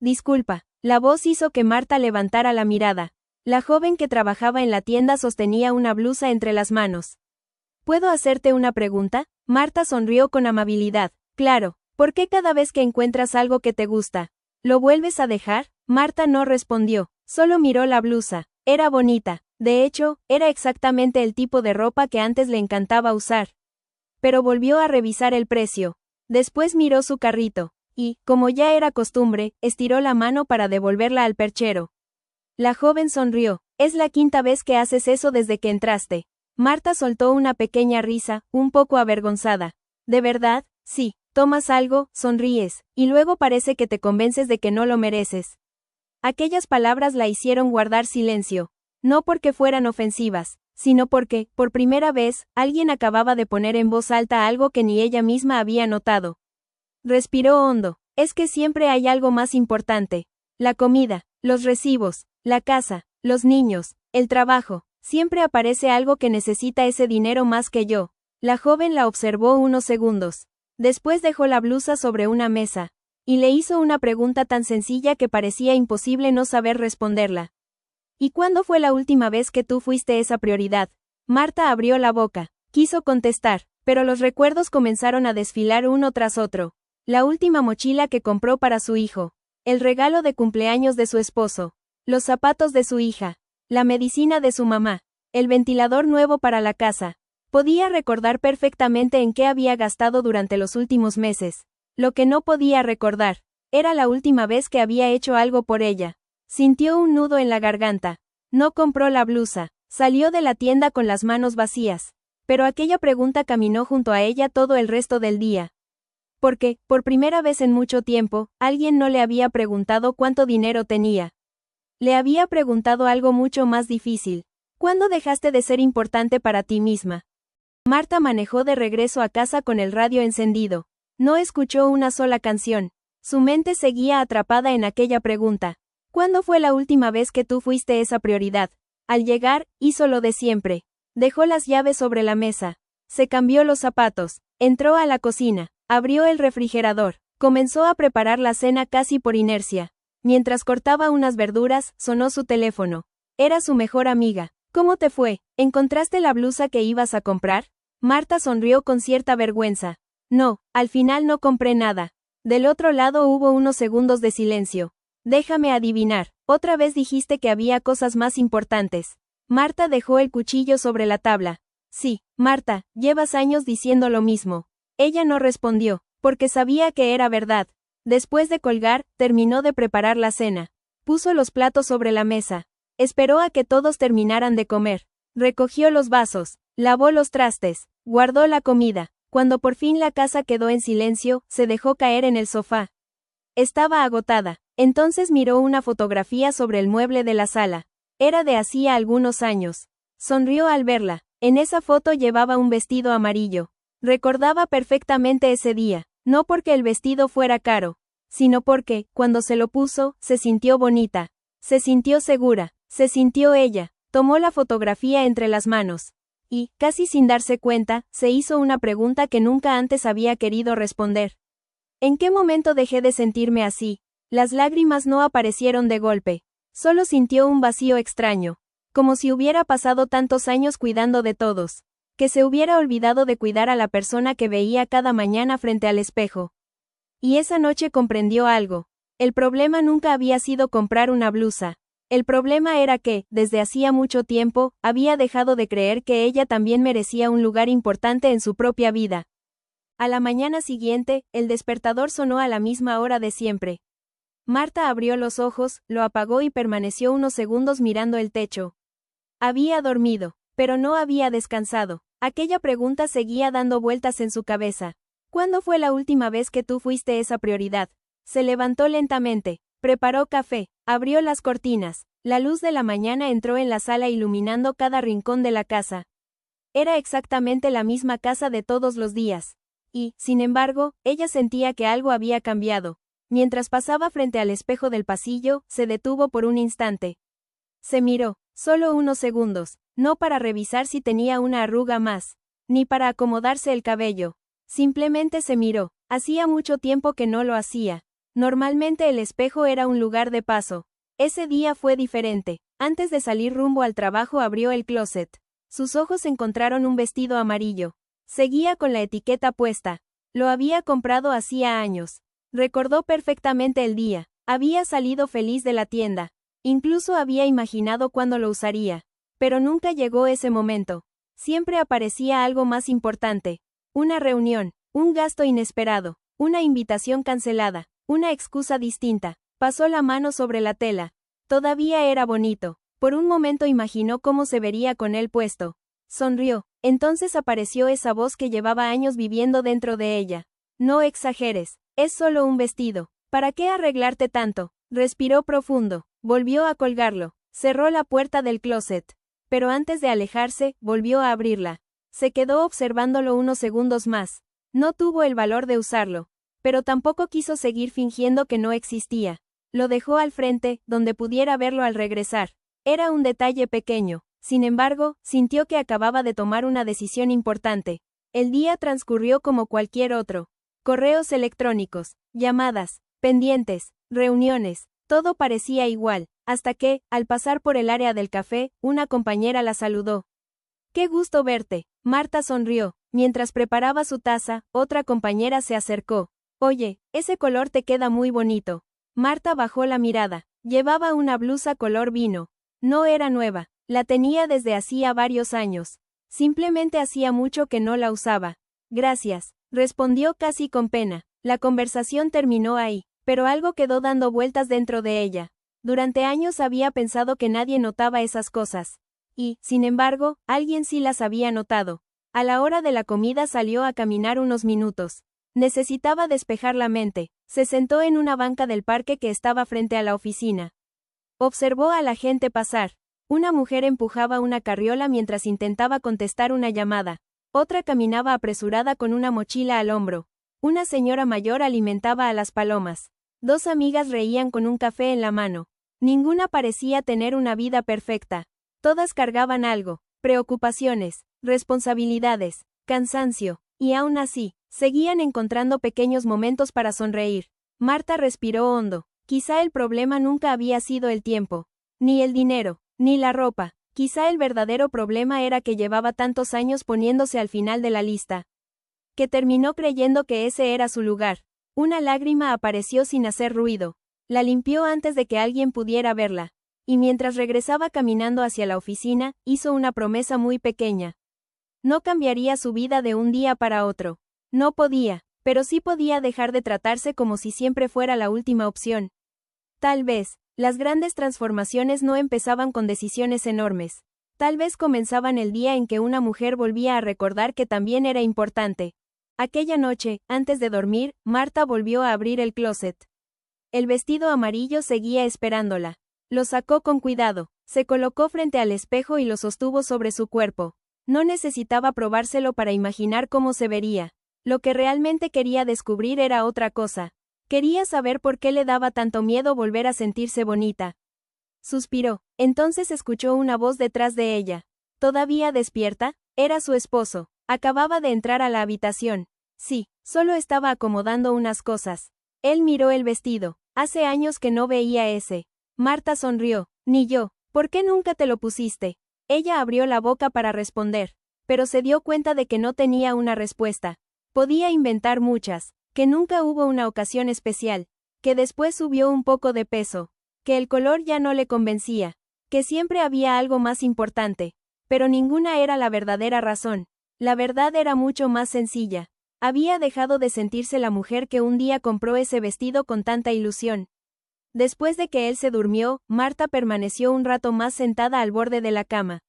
Disculpa. La voz hizo que Marta levantara la mirada. La joven que trabajaba en la tienda sostenía una blusa entre las manos. ¿Puedo hacerte una pregunta? Marta sonrió con amabilidad. Claro. ¿Por qué cada vez que encuentras algo que te gusta, lo vuelves a dejar? Marta no respondió. Solo miró la blusa. Era bonita. De hecho, era exactamente el tipo de ropa que antes le encantaba usar. Pero volvió a revisar el precio. Después miró su carrito. Y, como ya era costumbre, estiró la mano para devolverla al perchero. La joven sonrió. Es la quinta vez que haces eso desde que entraste. Marta soltó una pequeña risa, un poco avergonzada. ¿De verdad? Sí. Tomas algo, sonríes, y luego parece que te convences de que no lo mereces. Aquellas palabras la hicieron guardar silencio. No porque fueran ofensivas, sino porque, por primera vez, alguien acababa de poner en voz alta algo que ni ella misma había notado. Respiró hondo. Es que siempre hay algo más importante. La comida, los recibos, la casa, los niños, el trabajo. Siempre aparece algo que necesita ese dinero más que yo. La joven la observó unos segundos. Después dejó la blusa sobre una mesa. Y le hizo una pregunta tan sencilla que parecía imposible no saber responderla. ¿Y cuándo fue la última vez que tú fuiste esa prioridad? Marta abrió la boca. Quiso contestar, pero los recuerdos comenzaron a desfilar uno tras otro. La última mochila que compró para su hijo. El regalo de cumpleaños de su esposo. Los zapatos de su hija. La medicina de su mamá. El ventilador nuevo para la casa. Podía recordar perfectamente en qué había gastado durante los últimos meses. Lo que no podía recordar, era la última vez que había hecho algo por ella. Sintió un nudo en la garganta. No compró la blusa. Salió de la tienda con las manos vacías. Pero aquella pregunta caminó junto a ella todo el resto del día. Porque, por primera vez en mucho tiempo, alguien no le había preguntado cuánto dinero tenía. Le había preguntado algo mucho más difícil. ¿Cuándo dejaste de ser importante para ti misma? Marta manejó de regreso a casa con el radio encendido. No escuchó una sola canción. Su mente seguía atrapada en aquella pregunta. ¿Cuándo fue la última vez que tú fuiste esa prioridad? Al llegar, hizo lo de siempre. Dejó las llaves sobre la mesa. Se cambió los zapatos. Entró a la cocina. Abrió el refrigerador. Comenzó a preparar la cena casi por inercia. Mientras cortaba unas verduras, sonó su teléfono. Era su mejor amiga. ¿Cómo te fue? ¿Encontraste la blusa que ibas a comprar? Marta sonrió con cierta vergüenza. No, al final no compré nada. Del otro lado hubo unos segundos de silencio. Déjame adivinar, otra vez dijiste que había cosas más importantes. Marta dejó el cuchillo sobre la tabla. Sí, Marta, llevas años diciendo lo mismo. Ella no respondió, porque sabía que era verdad. Después de colgar, terminó de preparar la cena. Puso los platos sobre la mesa. Esperó a que todos terminaran de comer. Recogió los vasos, lavó los trastes, guardó la comida. Cuando por fin la casa quedó en silencio, se dejó caer en el sofá. Estaba agotada. Entonces miró una fotografía sobre el mueble de la sala. Era de hacía algunos años. Sonrió al verla. En esa foto llevaba un vestido amarillo. Recordaba perfectamente ese día, no porque el vestido fuera caro, sino porque, cuando se lo puso, se sintió bonita. Se sintió segura. Se sintió ella. Tomó la fotografía entre las manos. Y, casi sin darse cuenta, se hizo una pregunta que nunca antes había querido responder. ¿En qué momento dejé de sentirme así? Las lágrimas no aparecieron de golpe. Solo sintió un vacío extraño. Como si hubiera pasado tantos años cuidando de todos. Que se hubiera olvidado de cuidar a la persona que veía cada mañana frente al espejo. Y esa noche comprendió algo. El problema nunca había sido comprar una blusa. El problema era que, desde hacía mucho tiempo, había dejado de creer que ella también merecía un lugar importante en su propia vida. A la mañana siguiente, el despertador sonó a la misma hora de siempre. Marta abrió los ojos, lo apagó y permaneció unos segundos mirando el techo. Había dormido, pero no había descansado. Aquella pregunta seguía dando vueltas en su cabeza. ¿Cuándo fue la última vez que tú fuiste esa prioridad? Se levantó lentamente, preparó café, abrió las cortinas. La luz de la mañana entró en la sala iluminando cada rincón de la casa. Era exactamente la misma casa de todos los días. Y, sin embargo, ella sentía que algo había cambiado. Mientras pasaba frente al espejo del pasillo, se detuvo por un instante. Se miró, solo unos segundos, no para revisar si tenía una arruga más, ni para acomodarse el cabello. Simplemente se miró. Hacía mucho tiempo que no lo hacía. Normalmente el espejo era un lugar de paso. Ese día fue diferente. Antes de salir rumbo al trabajo abrió el closet. Sus ojos encontraron un vestido amarillo. Seguía con la etiqueta puesta. Lo había comprado hacía años. Recordó perfectamente el día. Había salido feliz de la tienda. Incluso había imaginado cuándo lo usaría. Pero nunca llegó ese momento. Siempre aparecía algo más importante. Una reunión, un gasto inesperado, una invitación cancelada, una excusa distinta. Pasó la mano sobre la tela. Todavía era bonito. Por un momento imaginó cómo se vería con él puesto. Sonrió. Entonces apareció esa voz que llevaba años viviendo dentro de ella. No exageres. Es solo un vestido. ¿Para qué arreglarte tanto? Respiró profundo. Volvió a colgarlo. Cerró la puerta del closet. Pero antes de alejarse, volvió a abrirla. Se quedó observándolo unos segundos más. No tuvo el valor de usarlo. Pero tampoco quiso seguir fingiendo que no existía. Lo dejó al frente, donde pudiera verlo al regresar. Era un detalle pequeño. Sin embargo, sintió que acababa de tomar una decisión importante. El día transcurrió como cualquier otro. Correos electrónicos, llamadas, pendientes, reuniones, todo parecía igual, hasta que, al pasar por el área del café, una compañera la saludó. ¡Qué gusto verte! Marta sonrió. Mientras preparaba su taza, otra compañera se acercó. Oye, ese color te queda muy bonito. Marta bajó la mirada. Llevaba una blusa color vino. No era nueva. La tenía desde hacía varios años. Simplemente hacía mucho que no la usaba. Gracias, respondió casi con pena. La conversación terminó ahí, pero algo quedó dando vueltas dentro de ella. Durante años había pensado que nadie notaba esas cosas. Y, sin embargo, alguien sí las había notado. A la hora de la comida salió a caminar unos minutos. Necesitaba despejar la mente. Se sentó en una banca del parque que estaba frente a la oficina. Observó a la gente pasar. Una mujer empujaba una carriola mientras intentaba contestar una llamada. Otra caminaba apresurada con una mochila al hombro. Una señora mayor alimentaba a las palomas. Dos amigas reían con un café en la mano. Ninguna parecía tener una vida perfecta. Todas cargaban algo, preocupaciones, responsabilidades, cansancio, y aún así, seguían encontrando pequeños momentos para sonreír. Marta respiró hondo. Quizá el problema nunca había sido el tiempo, ni el dinero, ni la ropa. Quizá el verdadero problema era que llevaba tantos años poniéndose al final de la lista, que terminó creyendo que ese era su lugar. Una lágrima apareció sin hacer ruido. La limpió antes de que alguien pudiera verla. Y mientras regresaba caminando hacia la oficina, hizo una promesa muy pequeña. No cambiaría su vida de un día para otro. No podía, pero sí podía dejar de tratarse como si siempre fuera la última opción. Tal vez, las grandes transformaciones no empezaban con decisiones enormes. Tal vez comenzaban el día en que una mujer volvía a recordar que también era importante. Aquella noche, antes de dormir, Marta volvió a abrir el closet. El vestido amarillo seguía esperándola. Lo sacó con cuidado, se colocó frente al espejo y lo sostuvo sobre su cuerpo. No necesitaba probárselo para imaginar cómo se vería. Lo que realmente quería descubrir era otra cosa. Quería saber por qué le daba tanto miedo volver a sentirse bonita. Suspiró. Entonces escuchó una voz detrás de ella. ¿Todavía despierta? Era su esposo. Acababa de entrar a la habitación. Sí, solo estaba acomodando unas cosas. Él miró el vestido. Hace años que no veía ese. Marta sonrió. Ni yo. ¿Por qué nunca te lo pusiste? Ella abrió la boca para responder, pero se dio cuenta de que no tenía una respuesta. Podía inventar muchas. Que nunca hubo una ocasión especial, que después subió un poco de peso, que el color ya no le convencía, que siempre había algo más importante, pero ninguna era la verdadera razón. La verdad era mucho más sencilla. Había dejado de sentirse la mujer que un día compró ese vestido con tanta ilusión. Después de que él se durmió, Marta permaneció un rato más sentada al borde de la cama.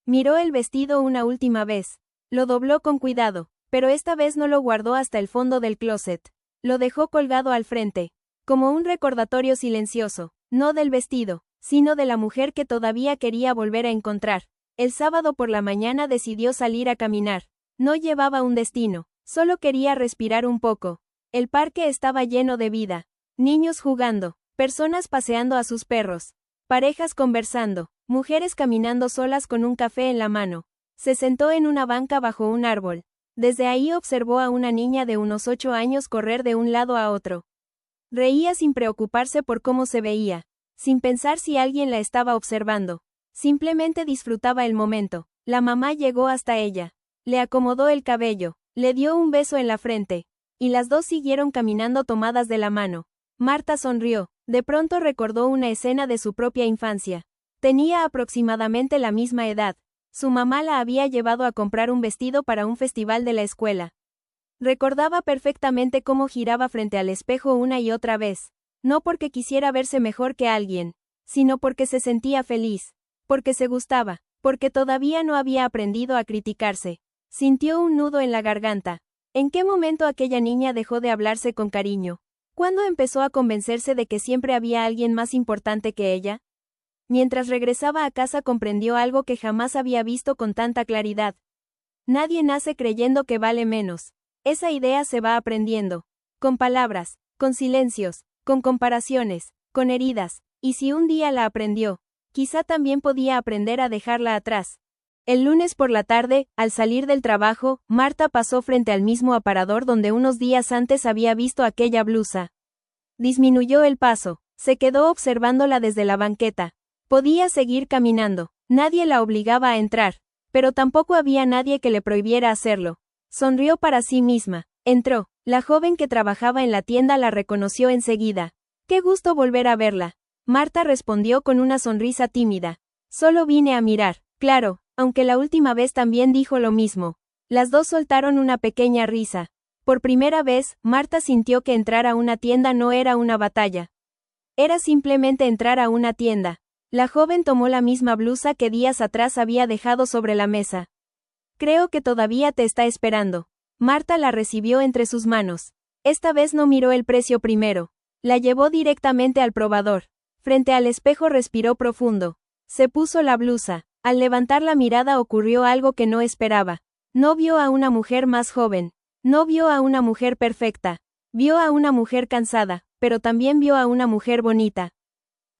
Miró el vestido una última vez. Lo dobló con cuidado. Pero esta vez no lo guardó hasta el fondo del closet. Lo dejó colgado al frente, como un recordatorio silencioso, no del vestido, sino de la mujer que todavía quería volver a encontrar. El sábado por la mañana decidió salir a caminar. No llevaba un destino, solo quería respirar un poco. El parque estaba lleno de vida. Niños jugando, personas paseando a sus perros, parejas conversando, mujeres caminando solas con un café en la mano. Se sentó en una banca bajo un árbol. Desde ahí observó a una niña de unos 8 años correr de un lado a otro. Reía sin preocuparse por cómo se veía, sin pensar si alguien la estaba observando. Simplemente disfrutaba el momento. La mamá llegó hasta ella. Le acomodó el cabello, le dio un beso en la frente, y las dos siguieron caminando tomadas de la mano. Marta sonrió. De pronto recordó una escena de su propia infancia. Tenía aproximadamente la misma edad. Su mamá la había llevado a comprar un vestido para un festival de la escuela. Recordaba perfectamente cómo giraba frente al espejo una y otra vez. No porque quisiera verse mejor que alguien, sino porque se sentía feliz, porque se gustaba, porque todavía no había aprendido a criticarse. Sintió un nudo en la garganta. ¿En qué momento aquella niña dejó de hablarse con cariño? ¿Cuándo empezó a convencerse de que siempre había alguien más importante que ella? Mientras regresaba a casa comprendió algo que jamás había visto con tanta claridad. Nadie nace creyendo que vale menos. Esa idea se va aprendiendo. Con palabras, con silencios, con comparaciones, con heridas, y si un día la aprendió, quizá también podía aprender a dejarla atrás. El lunes por la tarde, al salir del trabajo, Marta pasó frente al mismo aparador donde unos días antes había visto aquella blusa. Disminuyó el paso, se quedó observándola desde la banqueta. Podía seguir caminando, nadie la obligaba a entrar, pero tampoco había nadie que le prohibiera hacerlo. Sonrió para sí misma. Entró. La joven que trabajaba en la tienda la reconoció enseguida. ¡Qué gusto volver a verla! Marta respondió con una sonrisa tímida. Solo vine a mirar. Claro, aunque la última vez también dijo lo mismo. Las dos soltaron una pequeña risa. Por primera vez, Marta sintió que entrar a una tienda no era una batalla. Era simplemente entrar a una tienda. La joven tomó la misma blusa que días atrás había dejado sobre la mesa. Creo que todavía te está esperando. Marta la recibió entre sus manos. Esta vez no miró el precio primero. La llevó directamente al probador. Frente al espejo respiró profundo. Se puso la blusa. Al levantar la mirada ocurrió algo que no esperaba. No vio a una mujer más joven. No vio a una mujer perfecta. Vio a una mujer cansada, pero también vio a una mujer bonita.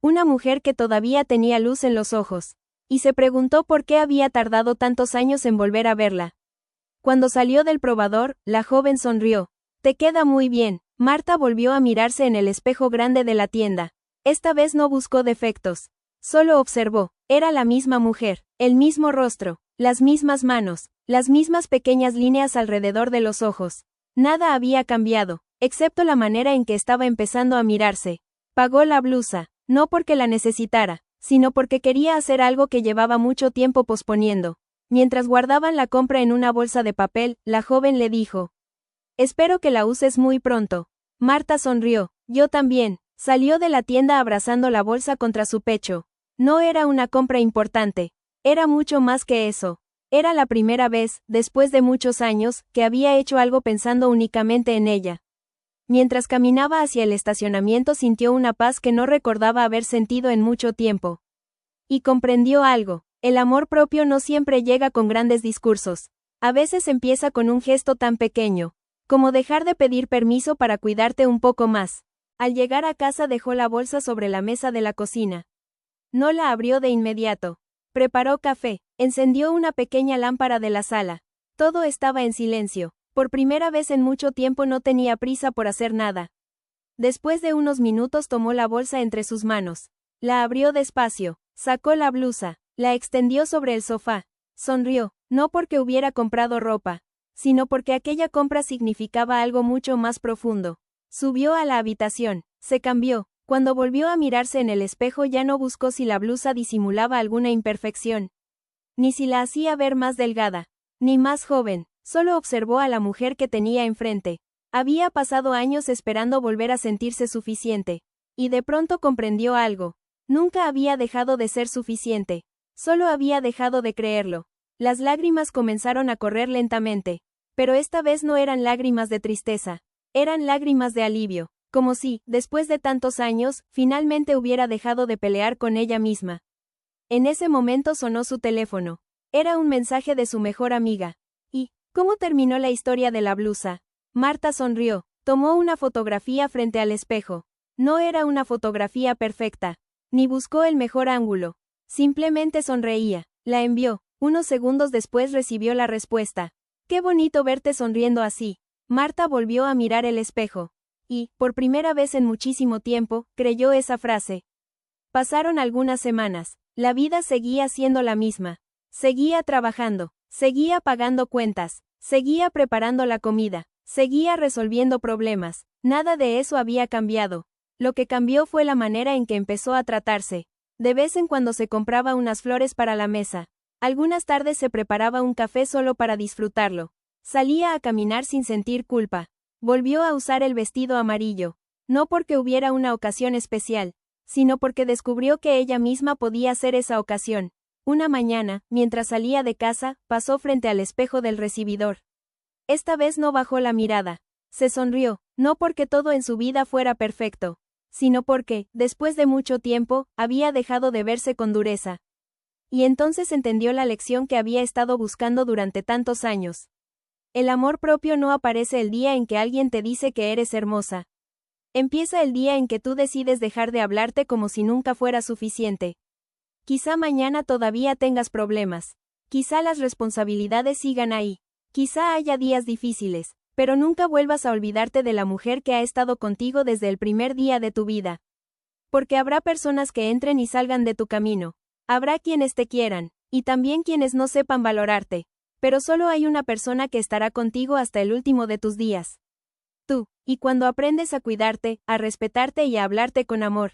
Una mujer que todavía tenía luz en los ojos. Y se preguntó por qué había tardado tantos años en volver a verla. Cuando salió del probador, la joven sonrió. Te queda muy bien. Marta volvió a mirarse en el espejo grande de la tienda. Esta vez no buscó defectos. Solo observó. Era la misma mujer, el mismo rostro, las mismas manos, las mismas pequeñas líneas alrededor de los ojos. Nada había cambiado, excepto la manera en que estaba empezando a mirarse. Pagó la blusa, no porque la necesitara, sino porque quería hacer algo que llevaba mucho tiempo posponiendo. Mientras guardaban la compra en una bolsa de papel, la joven le dijo: Espero que la uses muy pronto. Marta sonrió. Yo también. Salió de la tienda abrazando la bolsa contra su pecho. No era una compra importante. Era mucho más que eso. Era la primera vez, después de muchos años, que había hecho algo pensando únicamente en ella. Mientras caminaba hacia el estacionamiento sintió una paz que no recordaba haber sentido en mucho tiempo. Y comprendió algo. El amor propio no siempre llega con grandes discursos. A veces empieza con un gesto tan pequeño, como dejar de pedir permiso para cuidarte un poco más. Al llegar a casa dejó la bolsa sobre la mesa de la cocina. No la abrió de inmediato. Preparó café, encendió una pequeña lámpara de la sala. Todo estaba en silencio. Por primera vez en mucho tiempo no tenía prisa por hacer nada. Después de unos minutos tomó la bolsa entre sus manos. La abrió despacio, sacó la blusa, la extendió sobre el sofá. Sonrió, no porque hubiera comprado ropa, sino porque aquella compra significaba algo mucho más profundo. Subió a la habitación, se cambió. Cuando volvió a mirarse en el espejo ya no buscó si la blusa disimulaba alguna imperfección, ni si la hacía ver más delgada, ni más joven. Solo observó a la mujer que tenía enfrente. Había pasado años esperando volver a sentirse suficiente. Y de pronto comprendió algo. Nunca había dejado de ser suficiente. Solo había dejado de creerlo. Las lágrimas comenzaron a correr lentamente. Pero esta vez no eran lágrimas de tristeza. Eran lágrimas de alivio. Como si, después de tantos años, finalmente hubiera dejado de pelear con ella misma. En ese momento sonó su teléfono. Era un mensaje de su mejor amiga. ¿Cómo terminó la historia de la blusa? Marta sonrió. Tomó una fotografía frente al espejo. No era una fotografía perfecta. Ni buscó el mejor ángulo. Simplemente sonreía. La envió. Unos segundos después recibió la respuesta. Qué bonito verte sonriendo así. Marta volvió a mirar el espejo. Y, por primera vez en muchísimo tiempo, creyó esa frase. Pasaron algunas semanas. La vida seguía siendo la misma. Seguía trabajando. Seguía pagando cuentas. Seguía preparando la comida. Seguía resolviendo problemas. Nada de eso había cambiado. Lo que cambió fue la manera en que empezó a tratarse. De vez en cuando se compraba unas flores para la mesa. Algunas tardes se preparaba un café solo para disfrutarlo. Salía a caminar sin sentir culpa. Volvió a usar el vestido amarillo. No porque hubiera una ocasión especial, sino porque descubrió que ella misma podía ser esa ocasión. Una mañana, mientras salía de casa, pasó frente al espejo del recibidor. Esta vez no bajó la mirada. Se sonrió, no porque todo en su vida fuera perfecto, sino porque, después de mucho tiempo, había dejado de verse con dureza. Y entonces entendió la lección que había estado buscando durante tantos años. El amor propio no aparece el día en que alguien te dice que eres hermosa. Empieza el día en que tú decides dejar de hablarte como si nunca fuera suficiente. Quizá mañana todavía tengas problemas. Quizá las responsabilidades sigan ahí. Quizá haya días difíciles, pero nunca vuelvas a olvidarte de la mujer que ha estado contigo desde el primer día de tu vida. Porque habrá personas que entren y salgan de tu camino. Habrá quienes te quieran, y también quienes no sepan valorarte. Pero solo hay una persona que estará contigo hasta el último de tus días. Tú, y cuando aprendes a cuidarte, a respetarte y a hablarte con amor,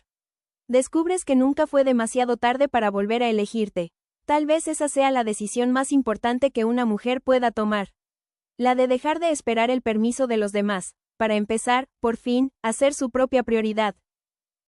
descubres que nunca fue demasiado tarde para volver a elegirte. Tal vez esa sea la decisión más importante que una mujer pueda tomar. La de dejar de esperar el permiso de los demás, para empezar, por fin, a ser su propia prioridad.